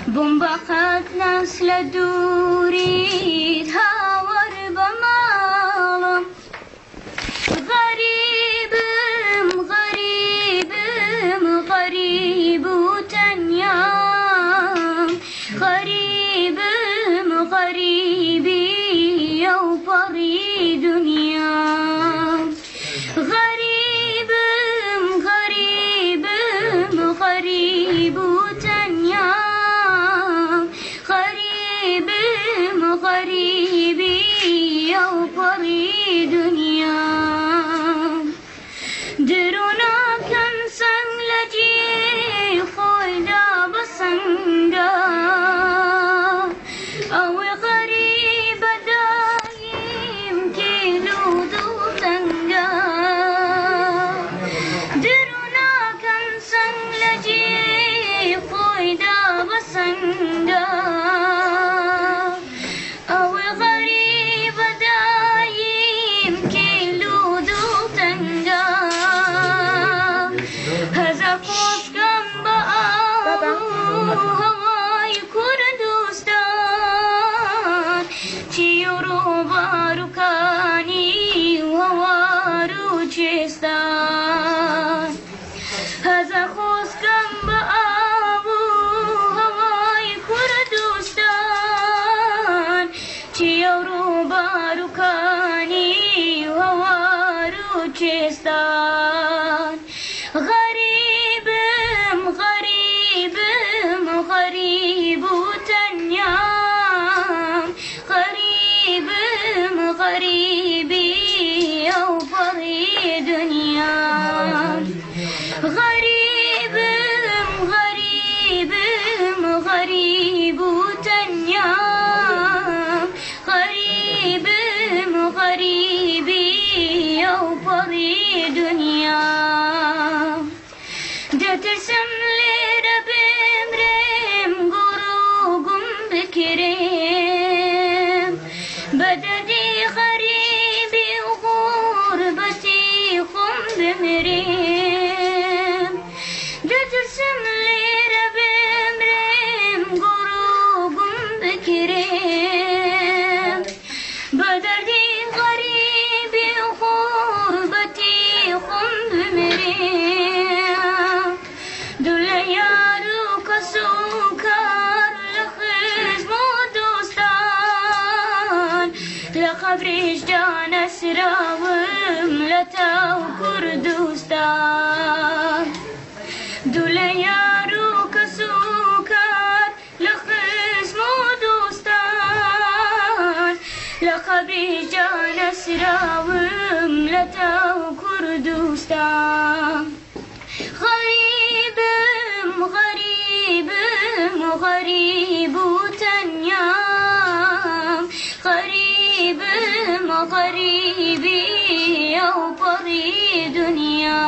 بنبقت نسل دورید هاور بمالم غريبم غريبم غريب تنيام غريبم غريبي يوفري دنيا غريبم غريبم غريب تنيام غريبم غريبي يوفري دنيا درونا كان سنلجي خويدا بسنگا او غريب دايم كيلو دو تنگا درونا كان سنلجي خويدا بسنگا او غريب دايم كيلو دو تنگا هذا خوش جنبا هواي كردستان تيورو باروكاني ووارو چستان هذا خوش جنبا هواي كردستان تيورو باروكاني ووارو چستان غريبم غريبم غريب تنيام غريبم غريبي يوفري دنيا غريبم غريبم غريب تنيام غريبم غريبي يوفري دنيا دترسم لربم رم قروقم بكريم بددي غريبي وغربتي خم بمريم دترسم لربم رم قروقم بكريم بددي غريبي وغربتي خم بمريم دليارو كسوكر لخزم دوستان لخبريش جان اسراوم لتاو كردستان دليارو كسوكر لخزم دوستان لخبريش جان اسراوم لتاو كردستان غريبم غريبم غريب تنيام غريبم غريبي يوفري دنيا